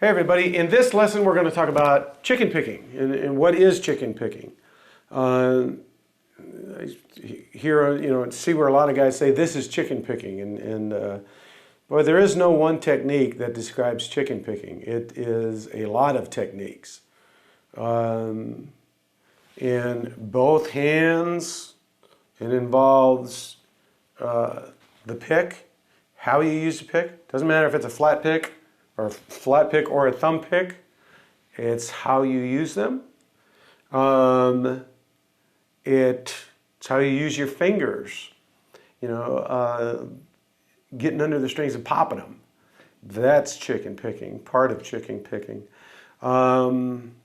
Hey everybody, in this lesson we're going to talk about chicken picking and what is chicken picking. I hear, see where a lot of guys say this is chicken picking, and boy, there is no one technique that describes chicken picking. It is a lot of techniques. In both hands, it involves the pick, how you use the pick. Doesn't matter if it's a flat pick or a thumb pick. It's how you use them. It's how you use your fingers. Getting under the strings and popping them. That's chicken picking, part of chicken picking. And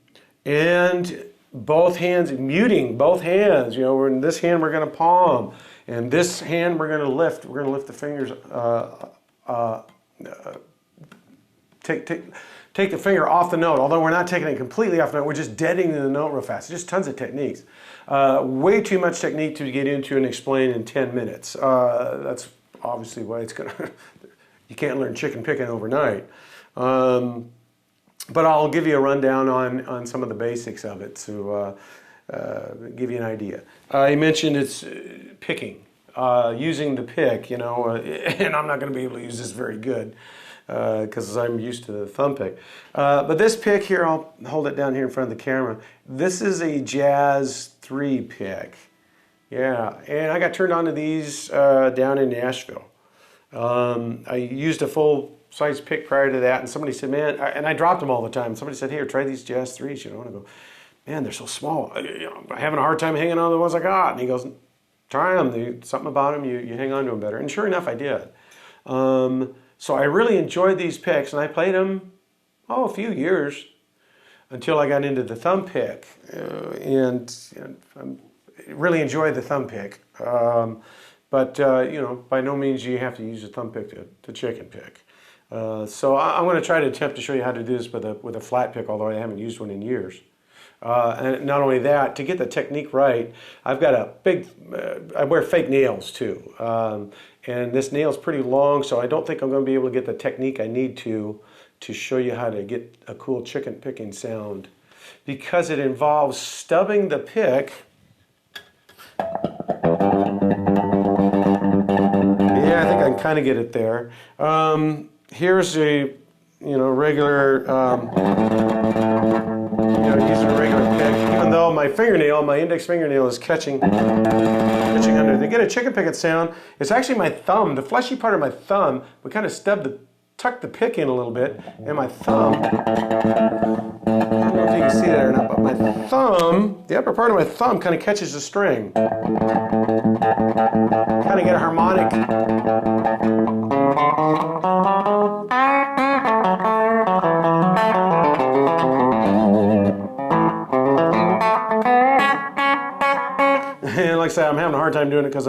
both hands, muting both hands. In this hand we're going to palm, and this hand we're going to lift. We're going to lift the fingers. Take the finger off the note. Although we're not taking it completely off the note, we're just deadening the note real fast. Just tons of techniques. Way too much technique to get into and explain in 10 minutes. That's obviously why it's gonna. You can't learn chicken picking overnight. But I'll give you a rundown on some of the basics of it to give you an idea. I mentioned it's picking, using the pick, and I'm not going to be able to use this very good because I'm used to the thumb pick. But this pick here, I'll hold it down here in front of the camera. This is a Jazz 3 pick. Yeah, and I got turned on to these down in Nashville. I used a full-size pick prior to that, and somebody said, man, and I dropped them all the time. Somebody said, here, try these Jazz 3s, and I go, man, they're so small. I'm having a hard time hanging on to the ones I got. And he goes, try them. Something about them, you hang on to them better. And sure enough, I did. So I really enjoyed these picks, and I played them, a few years until I got into the thumb pick. And I really enjoyed the thumb pick. But by no means you have to use a thumb pick to chicken pick. So I'm going to try to attempt to show you how to do this with a flat pick, although I haven't used one in years. And not only that, to get the technique right, I've got I wear fake nails too. And this nail's pretty long, so I don't think I'm going to be able to get the technique I need to show you how to get a cool chicken picking sound. Because it involves stubbing the pick. Yeah, I think I can kind of get it there. Here's a, regular, using a regular pick. Even though my index fingernail is catching under. To get a chicken picking sound, it's actually my thumb, the fleshy part of my thumb. We kind of tuck the pick in a little bit, and my thumb, I don't know if you can see that or not, but my thumb, the upper part of my thumb kind of catches the string. Kind of get a harmonic. And like I said, I'm having a hard time doing it because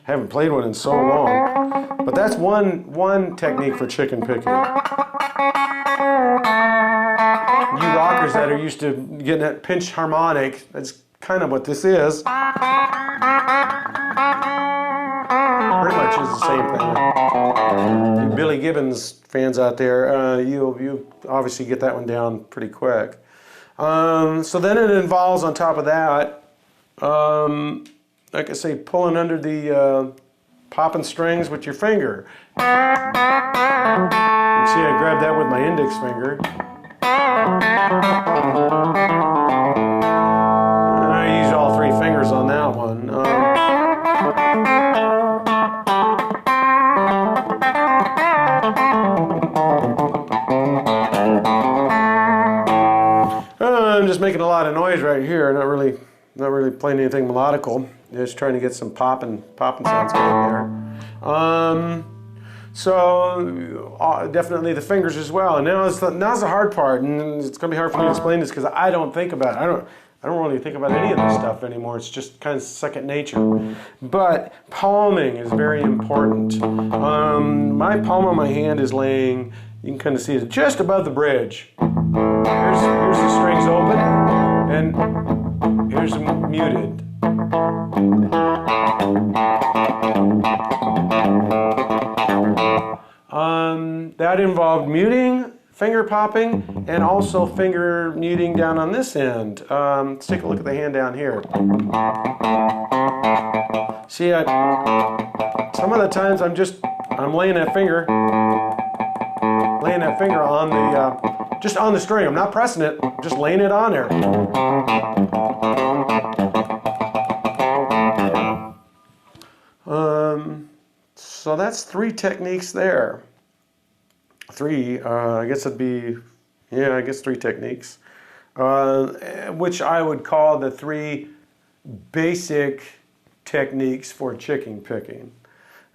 haven't played one in so long. But that's one technique for chicken picking. You rockers that are used to getting that pinched harmonic, that's kind of what this is. Pretty much is the same thing. You Billy Gibbons fans out there, you obviously get that one down pretty quick. So then it involves, on top of that, like I say, pulling under the popping strings with your finger. You see, I grabbed that with my index finger. And I used all three fingers on that one. I'm just making a lot of noise right here. Not really playing anything melodical. Just trying to get some popping sounds going there. So definitely the fingers as well. And now's the hard part, and it's going to be hard for me to explain this because I don't think about it. I don't really think about any of this stuff anymore. It's just kind of second nature. But palming is very important. My palm on my hand is laying, you can kind of see it just above the bridge. Here's the strings open, and here's them muted. That involved muting finger popping and also finger muting down on this end. Let's take a look at the hand down here. See, some of the times I'm laying that finger on the, just on the string. I'm not pressing it, I'm just laying it on there. So that's 3 techniques there. 3, I guess it'd be, yeah, I guess 3 techniques, which I would call the 3 basic techniques for chicken picking.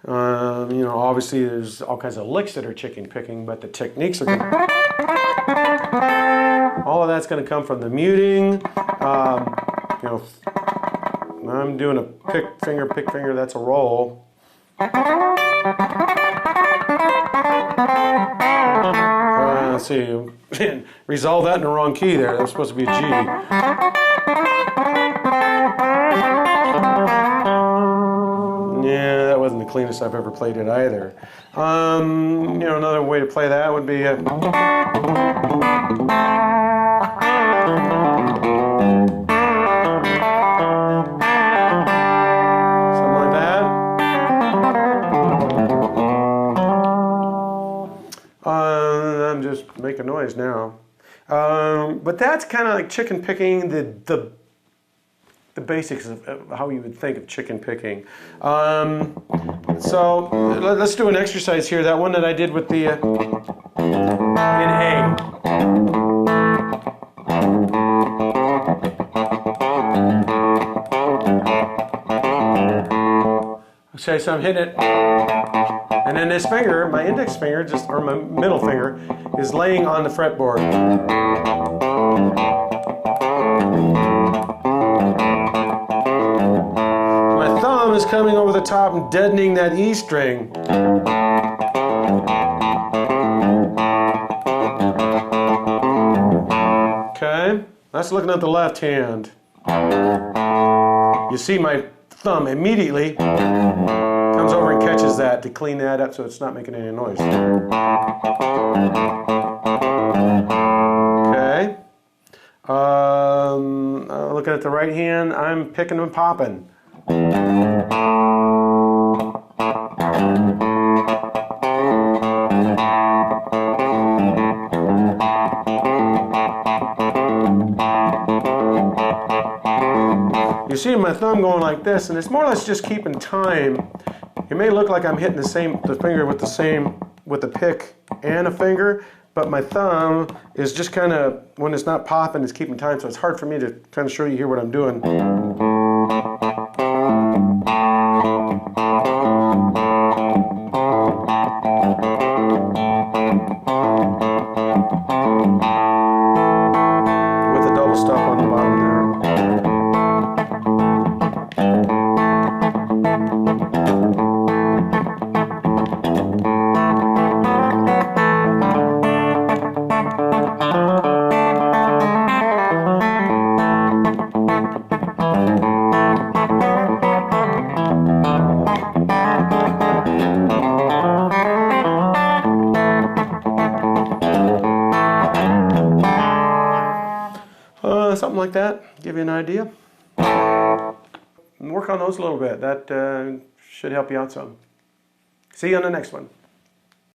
You know, obviously there's all kinds of licks that are chicken picking, but the techniques are going to, all of that's going to come from the muting. You know, I'm doing a pick finger, that's a roll. Let's see, resolve that in the wrong key there. That's supposed to be a G. Yeah, that wasn't the cleanest I've ever played it either. You know, another way to play that would be something like that. I'm just making noise now. But that's kind of like chicken picking, the basics of how you would think of chicken picking. So let's do an exercise here. That one that I did with the in A. Okay, so I'm hitting it, and then this finger, my index finger, or my middle finger, is laying on the fretboard. My thumb is coming over the top and deadening that E string. Okay, that's looking at the left hand. You see my thumb immediately comes over and catches that to clean that up so it's not making any noise. Okay. Looking at the right hand, I'm picking and popping. You see my thumb going like this, and it's more or less just keeping time. It may look like I'm hitting the finger with the pick and a finger, but my thumb is just kind of, when it's not popping, it's keeping time, so it's hard for me to kind of show you here what I'm doing. With a double stop on the bottom there. Something like that, give you an idea. Work on those a little bit. That should help you out some. See you on the next one.